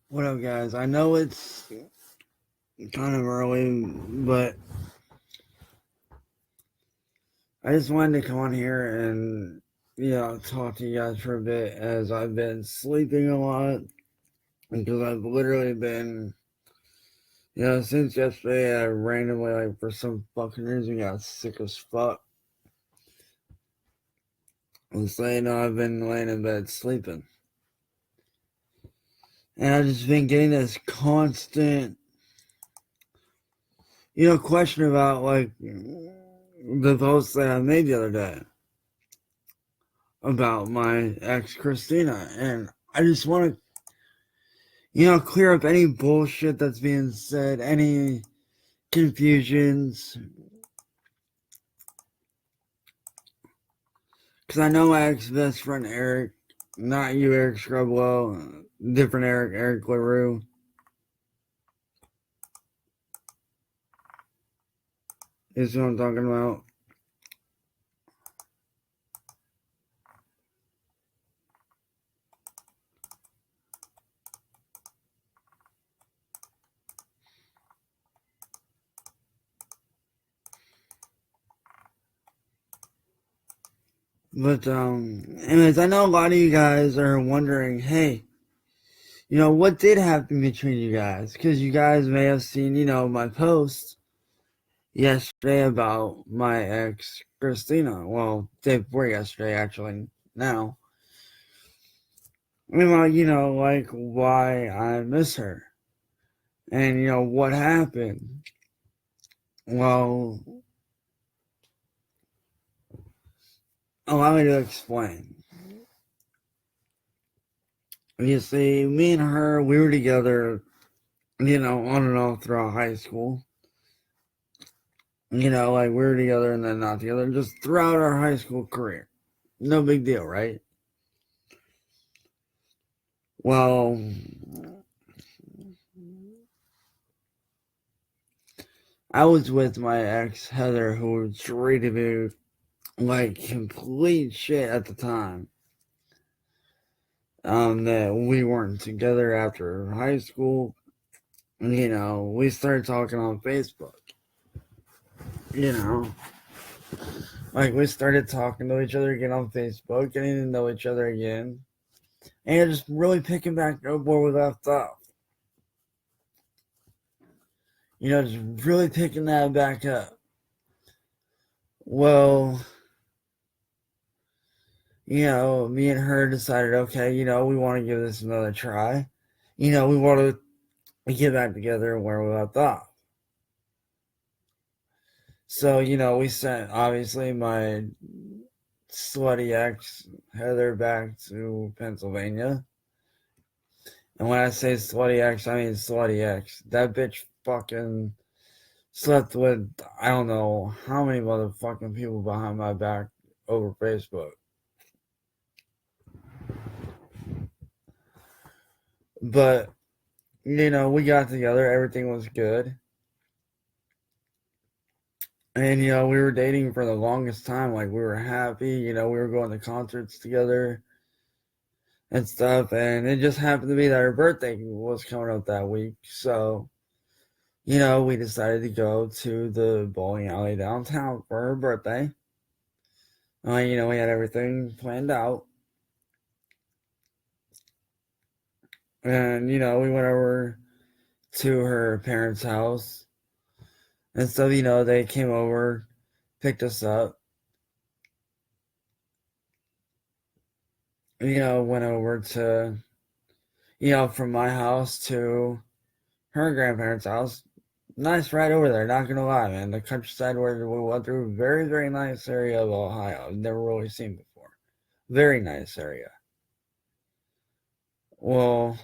What up, guys? I know it's kind of early, but I just wanted to come on here and, talk to you guys for a bit as I've been sleeping a lot because I've literally been, since yesterday, I randomly, for some fucking reason, got sick as fuck. And so, I've been laying in bed sleeping. And I've just been getting this constant, question about, the post that I made the other day about my ex Christina, and I just want to, clear up any bullshit that's being said, any confusions, because I know my ex best friend Eric, not you, Eric Scrubwell, different Eric, Eric LaRue. Is what I'm talking about. But anyways, I know a lot of you guys are wondering, hey, what did happen between you guys? Because you guys may have seen, my post yesterday about my ex Christina. Well, day before yesterday, actually. Now, why I miss her, and what happened. Well, allow me to explain. You see, me and her, we were together, on and off throughout high school. We were together and then not together, just throughout our high school career. No big deal, right? Well, I was with my ex, Heather, who treated me like complete shit at the time. That we weren't together after high school. We started talking on Facebook. We started talking to each other again on Facebook, getting to know each other again, and just really picking back up where we left off. Just really picking that back up. Well, me and her decided, okay, we want to give this another try. We want to get back together where we left off. So, we sent, obviously, my slutty ex, Heather, back to Pennsylvania. And when I say slutty ex, I mean slutty ex. That bitch fucking slept with, I don't know how many motherfucking people behind my back over Facebook. But, we got together, everything was good. And, we were dating for the longest time. We were happy, we were going to concerts together and stuff. And it just happened to be that her birthday was coming up that week. So, we decided to go to the bowling alley downtown for her birthday. We had everything planned out. And, we went over to her parents' house. And so, they came over, picked us up. Went over to, from my house to her grandparents' house. Nice ride over there, not gonna lie, man. The countryside where we went through, very, very nice area of Ohio. I've never really seen before. Very nice area. Well,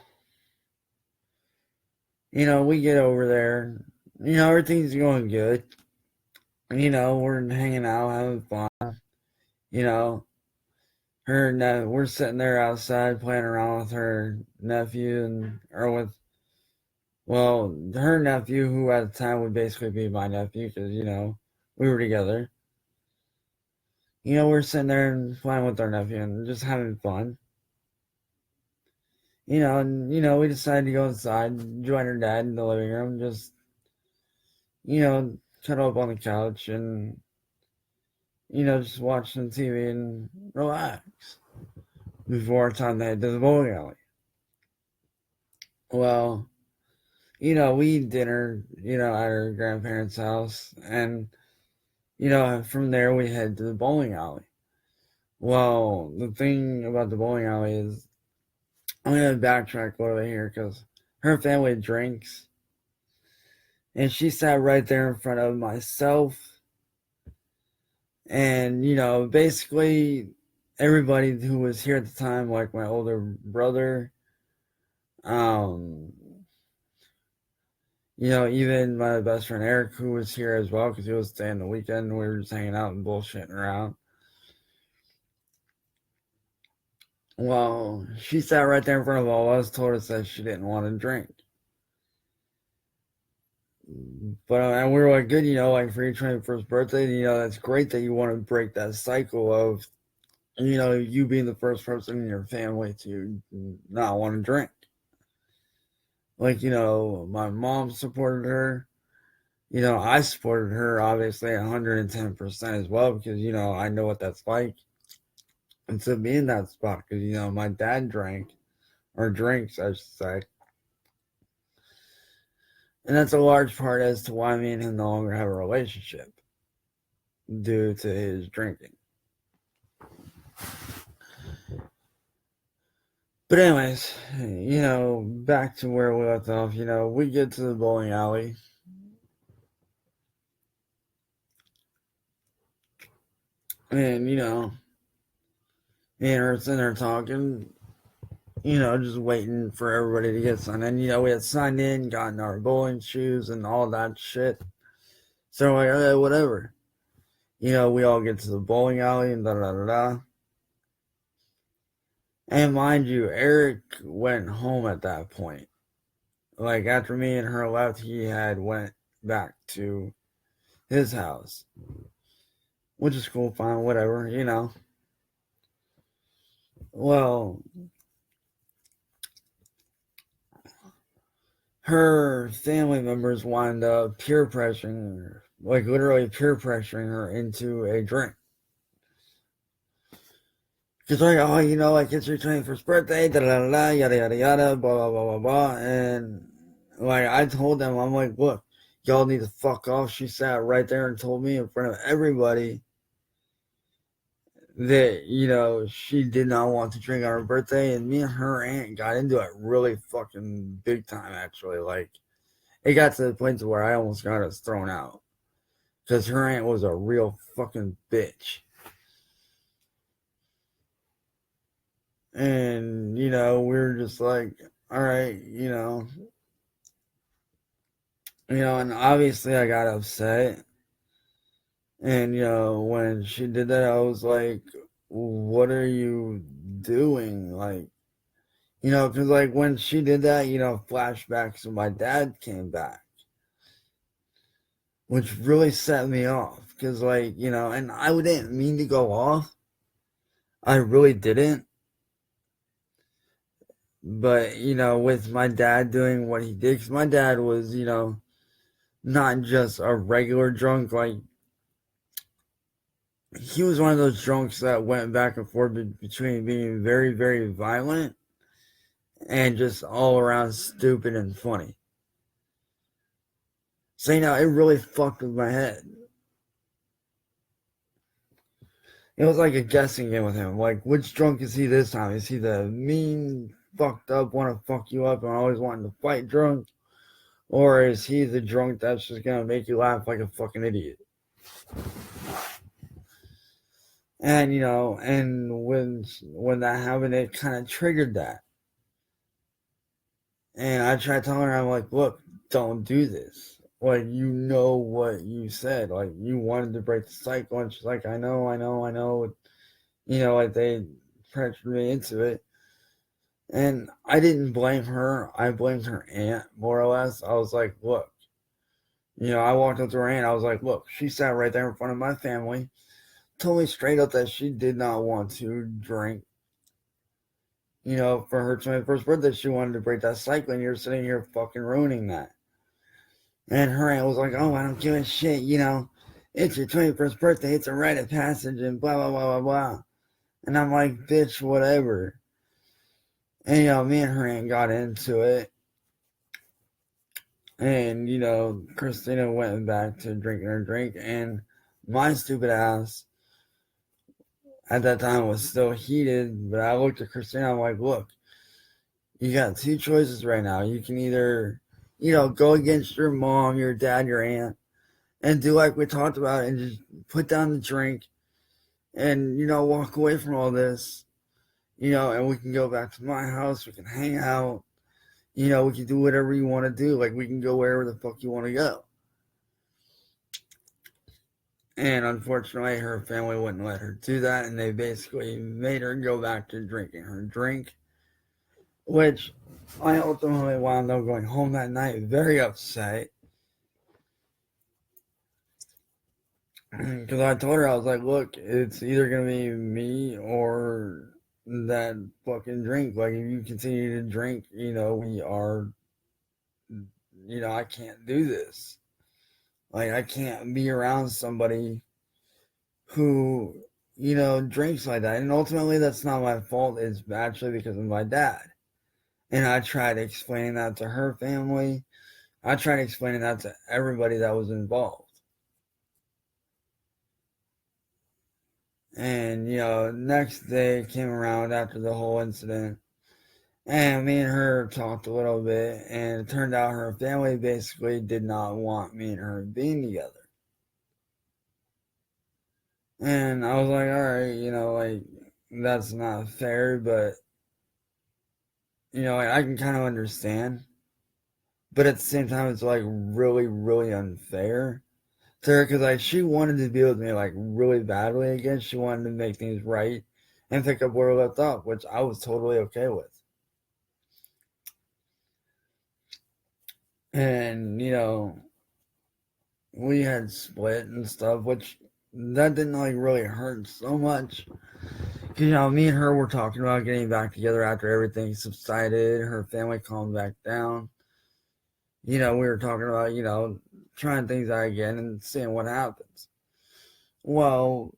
we get over there. Everything's going good. We're hanging out, having fun. You know, we're sitting there outside playing around with her nephew her nephew, who at the time would basically be my nephew, because we were together. We're sitting there and playing with our nephew and just having fun. And we decided to go inside, join her dad in the living room, just, cuddle up on the couch and, just watch some TV and relax before time to head to the bowling alley. Well, we eat dinner, at her grandparents' house, and, from there we head to the bowling alley. Well, the thing about the bowling alley is, I'm going to backtrack a little bit here because her family drinks, and she sat right there in front of myself, and, basically everybody who was here at the time, like my older brother, um, even my best friend Eric, who was here as well because he was staying the weekend. We were just hanging out and bullshitting around. Well, she sat right there in front of all of us, told us that she didn't want to drink. But and we were like, good, like for your 21st birthday, that's great that you want to break that cycle of, you being the first person in your family to not want to drink. Like, my mom supported her. I supported her obviously 110% as well because, I know what that's like. And to be in that spot because, my dad drank, or drinks, I should say. And that's a large part as to why me and him no longer have a relationship due to his drinking. But anyways, back to where we left off, we get to the bowling alley. And, me and her sitting there talking, just waiting for everybody to get signed in. We had signed in, gotten our bowling shoes and all that shit. So we're like, okay, whatever. We all get to the bowling alley and da-da-da-da. And mind you, Eric went home at that point. Like, after me and her left, he had went back to his house. Which is cool, fine, whatever, Well, her family members wound up peer pressuring her, like literally peer pressuring her into a drink. Because like, oh, like it's your 21st birthday, da da da da, yada yada yada, blah blah blah blah blah, and like I told them, I'm like, look, y'all need to fuck off. She sat right there and told me in front of everybody that she did not want to drink on her birthday, and me and her aunt got into it really fucking big time. Actually, like it got to the point to where I almost got us thrown out because her aunt was a real fucking bitch. And, we were just like, all right, and obviously I got upset. And, when she did that, I was like, what are you doing? Like, because, like, when she did that, flashbacks of my dad came back, which really set me off. Because, like, and I didn't mean to go off. I really didn't. But, with my dad doing what he did, because my dad was, not just a regular drunk, like, he was one of those drunks that went back and forth between being very, very violent and just all around stupid and funny. So, it really fucked with my head. It was like a guessing game with him. Like, which drunk is he this time? Is he the mean, fucked up, want to fuck you up and always wanting to fight drunk? Or is he the drunk that's just going to make you laugh like a fucking idiot? And, and when that happened, it kind of triggered that. And I tried telling her, I'm like, look, don't do this. Like, you know what you said. Like, you wanted to break the cycle. And she's like, I know. Like, they pressured me into it. And I didn't blame her. I blamed her aunt, more or less. I was like, look. I walked up to her aunt. I was like, look, she sat right there in front of my family. Told me straight up that she did not want to drink. for her 21st birthday, she wanted to break that cycle, and you're sitting here fucking ruining that. And her aunt was like, oh, I don't give a shit, it's your 21st birthday, it's a rite of passage, and blah, blah, blah, blah, blah. And I'm like, bitch, whatever. And, me and her aunt got into it. And, Christina went back to drinking her drink, and my stupid ass at that time was still heated, but I looked at Christina, I'm like, look, you got two choices right now. You can either, go against your mom, your dad, your aunt, and do like we talked about and just put down the drink and, walk away from all this, and we can go back to my house, we can hang out, we can do whatever you want to do. Like, we can go wherever the fuck you want to go. And unfortunately, her family wouldn't let her do that, and they basically made her go back to drinking her drink, which I ultimately wound up going home that night very upset. Because I told her, I was like, look, it's either going to be me or that fucking drink. Like, if you continue to drink, we are, I can't do this. Like, I can't be around somebody who, drinks like that. And ultimately, that's not my fault. It's actually because of my dad. And I tried explaining that to her family. I tried explaining that to everybody that was involved. And, next day came around after the whole incident. And me and her talked a little bit. And it turned out her family basically did not want me and her being together. And I was like, alright, that's not fair, but, I can kind of understand. But at the same time, it's, really, really unfair to her, because, she wanted to be with me, really badly again. She wanted to make things right and pick up where we left off, which I was totally okay with. And, we had split and stuff, which that didn't, really hurt so much. Because, me and her were talking about getting back together after everything subsided. Her family calmed back down. We were talking about, trying things out again and seeing what happens. Well,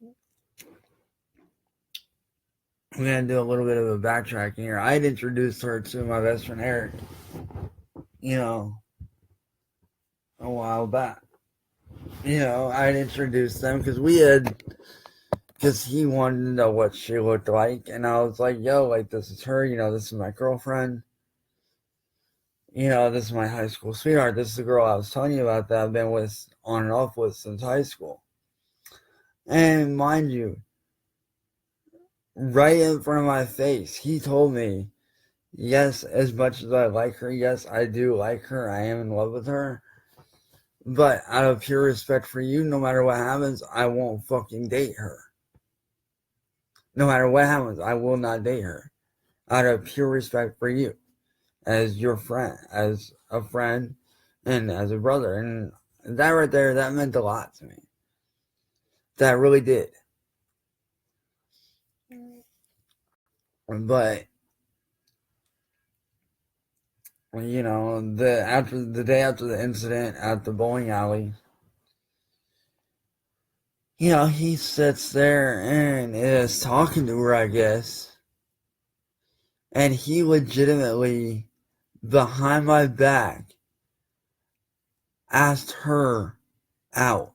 I'm going to do a little bit of a backtracking here. I'd introduced her to my best friend Eric, a while back. I'd introduced them because he wanted to know what she looked like. And I was like, yo, this is her, this is my girlfriend. This is my high school sweetheart. This is the girl I was telling you about that I've been with on and off with since high school. And mind you, right in front of my face, he told me, yes, as much as I like her, yes, I do like her. I am in love with her. But out of pure respect for you, no matter what happens, I won't fucking date her. No matter what happens, I will not date her. Out of pure respect for you. As your friend, as a friend, and as a brother. And that right there, that meant a lot to me. That really did. But, the day after the incident at the bowling alley, he sits there and is talking to her, I guess. And he legitimately, behind my back, asked her out.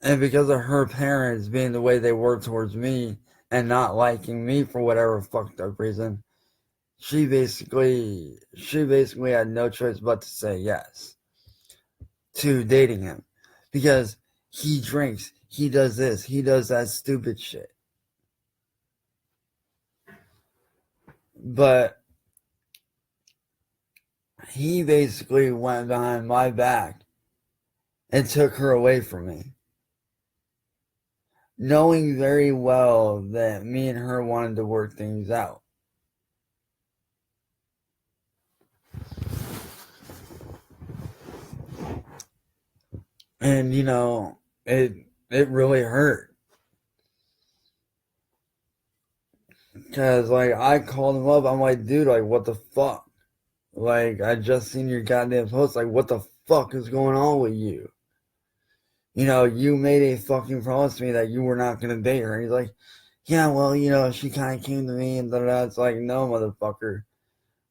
And because of her parents being the way they were towards me and not liking me for whatever fucked up reason, she basically had no choice but to say yes to dating him. Because he drinks, he does this, he does that stupid shit. But he basically went behind my back and took her away from me, knowing very well that me and her wanted to work things out. And, it really hurt. Because, like, I called him up. I'm like, dude, like, what the fuck? Like, I just seen your goddamn post. Like, what the fuck is going on with you? You know, you made a fucking promise to me that you were not going to date her. And he's like, yeah, well, you know, she kind of came to me and da-da. It's like, no, motherfucker.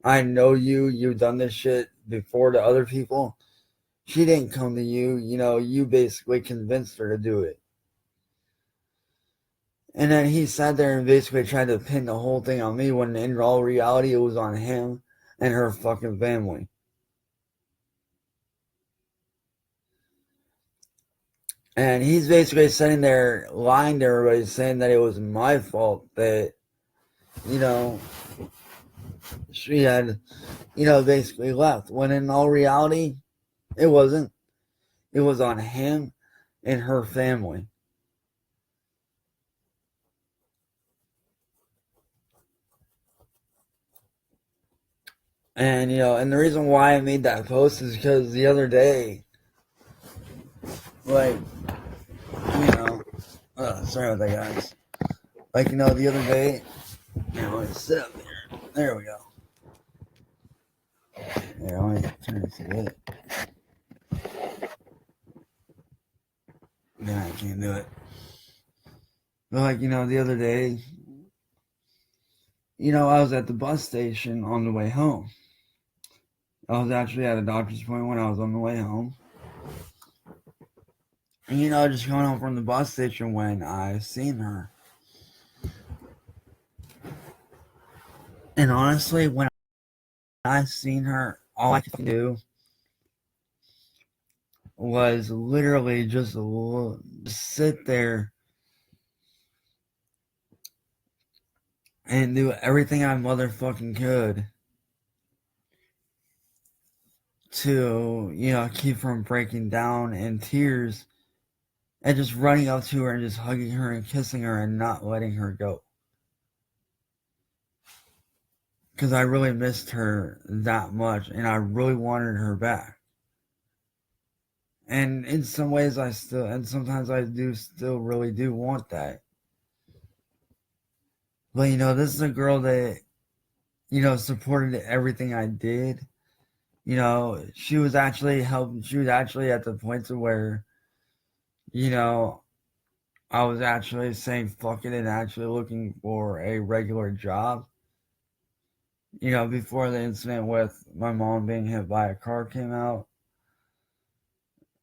I know you. You've done this shit before to other people. She didn't come to you. You know, you basically convinced her to do it. And then he sat there and basically tried to pin the whole thing on me when in all reality it was on him and her fucking family. And he's basically sitting there lying to everybody saying that it was my fault that, you know, she had, you know, basically left. When in all reality, it wasn't. It was on him and her family. And, you know, and the reason why I made that post is because the other day, like, you know, sorry about that, guys. Like, you know, the other day, you know, I sit up there. There we go. Here, let me turn this a bit. Yeah, I can't do it. But, like, you know, the other day, you know, I was at the bus station on the way home. I was actually at a doctor's appointment when I was on the way home. And, you know, just coming home from the bus station when I seen her. And honestly, when I seen her, all I could do was literally just sit there and do everything I motherfucking could to, you know, keep from breaking down in tears and just running up to her and just hugging her and kissing her and not letting her go. Because I really missed her that much and I really wanted her back. And in some ways I still, and sometimes I do still really do want that. But, you know, this is a girl that, you know, supported everything I did. You know, she was actually at the point to where, you know, I was actually saying fuck it and actually looking for a regular job. You know, before the incident with my mom being hit by a car came out.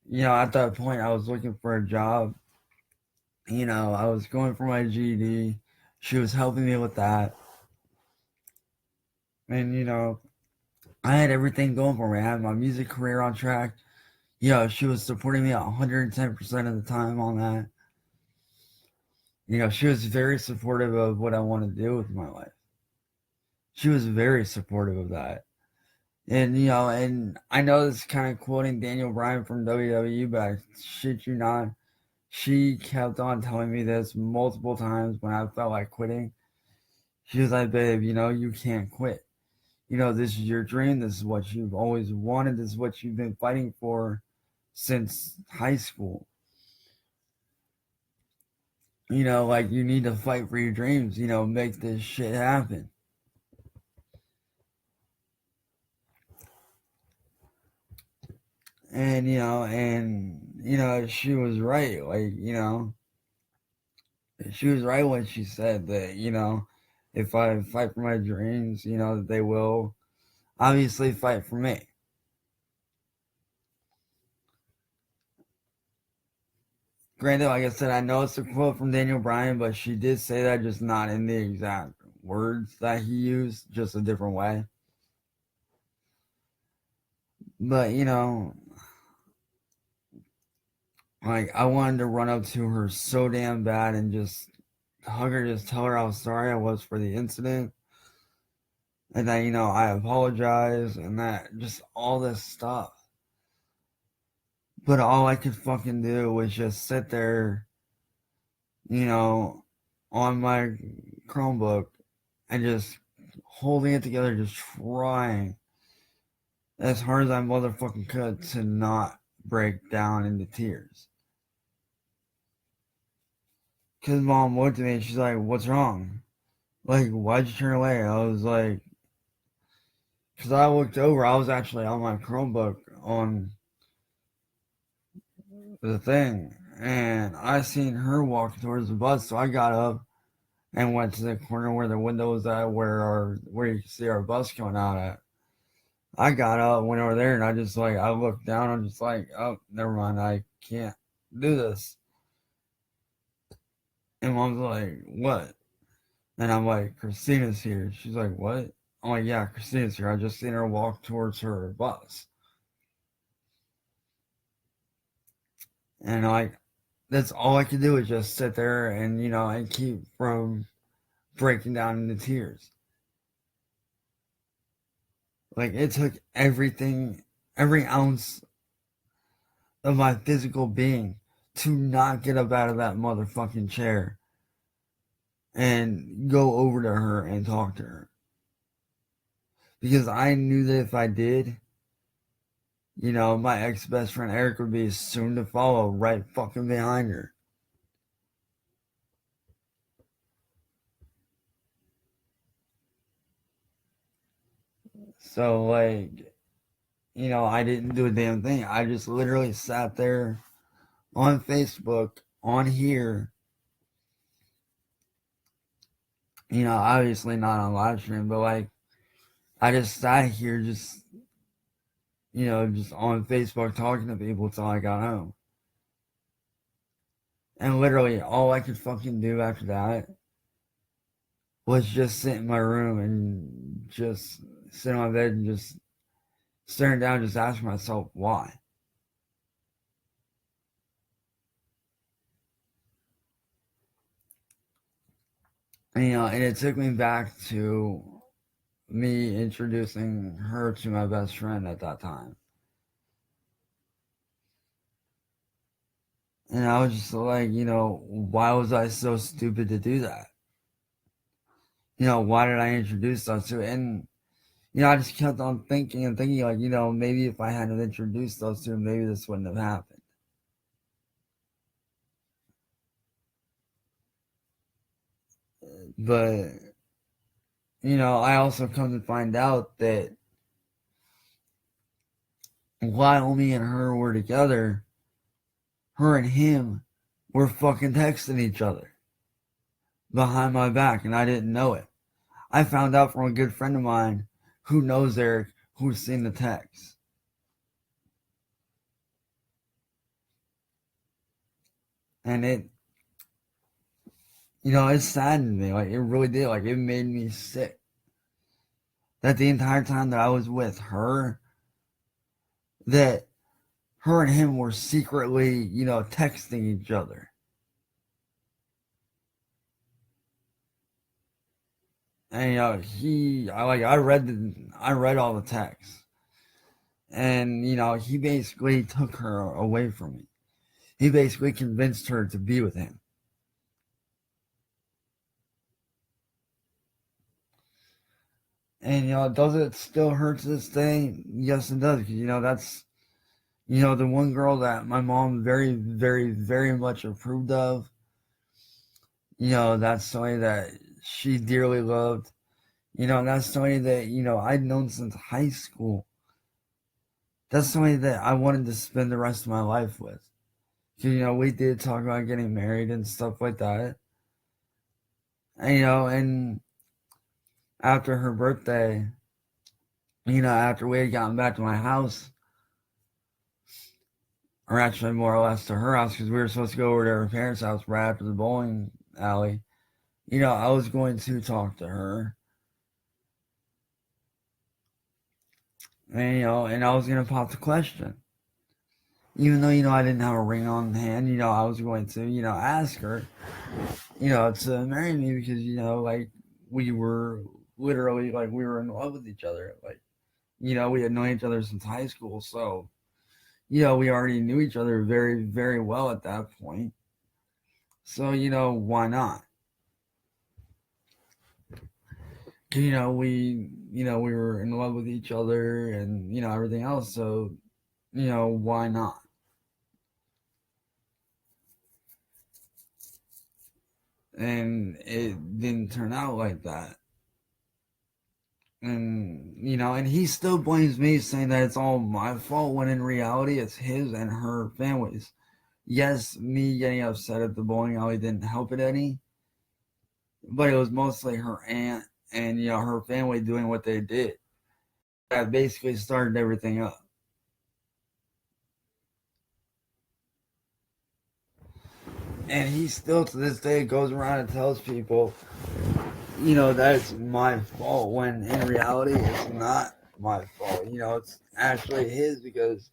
You know, at that point I was looking for a job. You know, I was going for my GED. She was helping me with that. And, you know, I had everything going for me. I had my music career on track. You know, she was supporting me 110% of the time on that. You know, she was very supportive of what I wanted to do with my life. She was very supportive of that. And, you know, and I know this is kind of quoting Daniel Bryan from WWE, but I shit you not. She kept on telling me this multiple times when I felt like quitting. She was like, babe, you know, you can't quit. You know, this is your dream. This is what you've always wanted. This is what you've been fighting for since high school. You know, like, you need to fight for your dreams, you know, make this shit happen. And, you know, she was right. Like, you know, she was right when she said that, you know, if I fight for my dreams, you know, they will obviously fight for me. Granted, like I said, I know it's a quote from Daniel Bryan, but she did say that, just not in the exact words that he used, just a different way. But, you know, like, I wanted to run up to her so damn bad and just hug her, just tell her how sorry I was for the incident. And that, you know, I apologize and that, just all this stuff. But all I could fucking do was just sit there, you know, on my Chromebook and just holding it together, just trying as hard as I motherfucking could to not break down into tears. Because mom looked at me and she's like, what's wrong? Like, why'd you turn away? I was like, because I looked over, I was actually on my Chromebook on the thing, and I seen her walk towards the bus, so I got up and went to the corner where the window was at, where you can see our bus coming out at. I got up, went over there, and I looked down, I'm just like, oh, never mind, I can't do this. And Mom's like, what? And I'm like, Christina's here. She's like, what? I'm like, yeah, Christina's here. I just seen her walk towards her bus. And like, that's all I could do is just sit there and, and keep from breaking down into tears. Like, it took everything, every ounce of my physical being to not get up out of that motherfucking chair and go over to her and talk to her. Because I knew that if I did, my ex best friend Eric would be soon to follow right fucking behind her. So, like, I didn't do a damn thing. I just literally sat there on Facebook, on here, obviously not on live stream, but like, I just sat here just on Facebook talking to people till I got home. And literally, all I could fucking do after that was just sit in my room and just sit on my bed and just staring down, just asking myself why. And it took me back to me introducing her to my best friend at that time. And I was just like, why was I so stupid to do that? Why did I introduce those two? And, I just kept on thinking and thinking, like, maybe if I hadn't introduced those two, maybe this wouldn't have happened. But, I also come to find out that while me and her were together, her and him were fucking texting each other behind my back, and I didn't know it. I found out from a good friend of mine who knows Eric, who's seen the text. And it saddened me. Like, it really did. Like, it made me sick. That the entire time that I was with her, that her and him were secretly, texting each other. And I read all the texts, and he basically took her away from me. He basically convinced her to be with him. And does it still hurt to this day? Yes, it does. Because that's the one girl that my mom very, very, very much approved of. That's somebody that she dearly loved. That's somebody that I'd known since high school. That's somebody that I wanted to spend the rest of my life with. We did talk about getting married and stuff like that. And after her birthday, after we had gotten back to my house, or actually more or less to her house, because we were supposed to go over to her parents' house right after the bowling alley, I was going to talk to her. And I was going to pop the question. Even though, I didn't have a ring on hand, I was going to, ask her, to marry me because, like, we were literally, like, we were in love with each other. Like, we had known each other since high school, so, we already knew each other very, very well at that point. So, why not? We were in love with each other and, everything else, so, why not? and it didn't turn out like that. And and he still blames me, saying that it's all my fault, when in reality it's his and her families. Yes, me getting upset at the bowling alley didn't help it any, but it was mostly her aunt and her family doing what they did that basically started everything up. And he still to this day goes around and tells people, that it's my fault, when in reality it's not my fault. It's actually his, because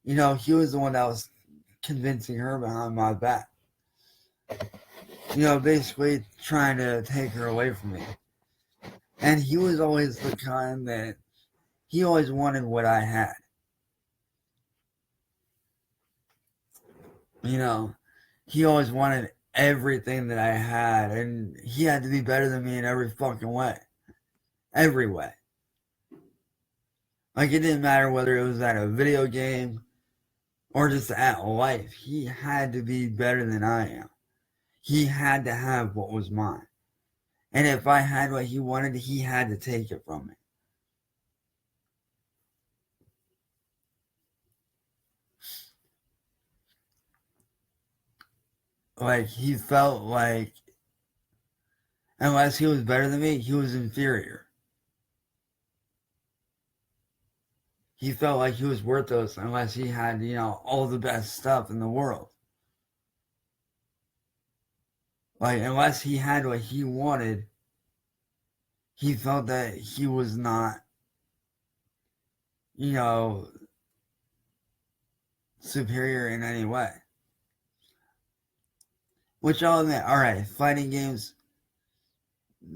he was the one that was convincing her behind my back. Basically trying to take her away from me. And he was always the kind that he always wanted what I had. He always wanted everything that I had, and he had to be better than me in every fucking way. Every way. Like, it didn't matter whether it was at a video game or just at life. He had to be better than I am. He had to have what was mine. And if I had what he wanted, he had to take it from me. Like, he felt like unless he was better than me, he was inferior. He felt like he was worthless unless he had, all the best stuff in the world. Like, unless he had what he wanted, he felt that he was not, superior in any way. Which I'll admit, alright, fighting games,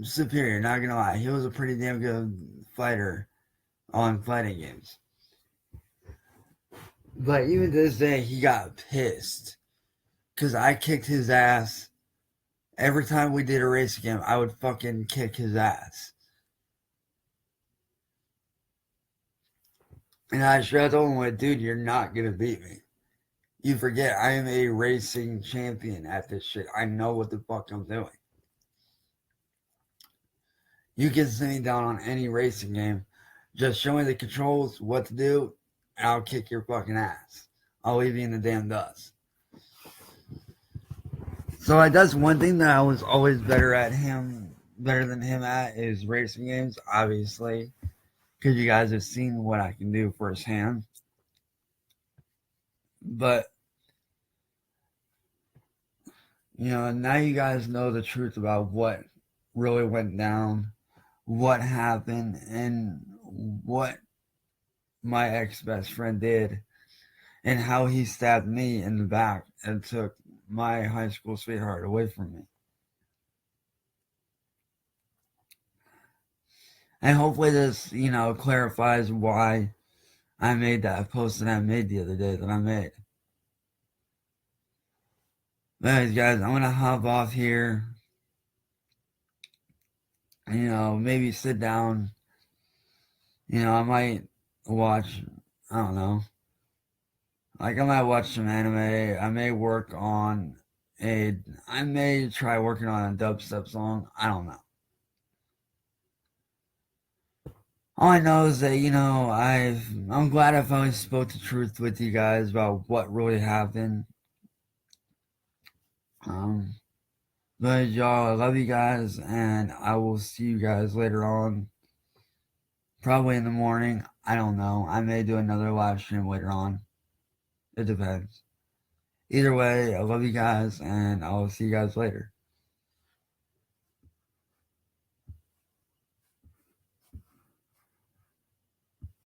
superior, not gonna lie. He was a pretty damn good fighter on fighting games. But even to this day, he got pissed. Because I kicked his ass. Every time we did a race game, I would fucking kick his ass. And I straight told him, like, dude, you're not gonna beat me. You forget I am a racing champion at this shit. I know what the fuck I'm doing. You can sit me down on any racing game. Just show me the controls, what to do, and I'll kick your fucking ass. I'll leave you in the damn dust. So that's one thing that I was always better than him at, is racing games, obviously. Because you guys have seen what I can do firsthand. But, now you guys know the truth about what really went down, what happened, and what my ex-best friend did, and how he stabbed me in the back and took my high school sweetheart away from me. And hopefully this, clarifies why I made that post that I made the other day that I made. Anyways, guys, I'm going to hop off here. Maybe sit down. I might watch, I don't know. Like, I might watch some anime. I may try working on a dubstep song. I don't know. All I know is that, I'm glad I finally spoke the truth with you guys about what really happened. But y'all, I love you guys, and I will see you guys later on. Probably in the morning. I don't know. I may do another live stream later on. It depends. Either way, I love you guys, and I'll see you guys later.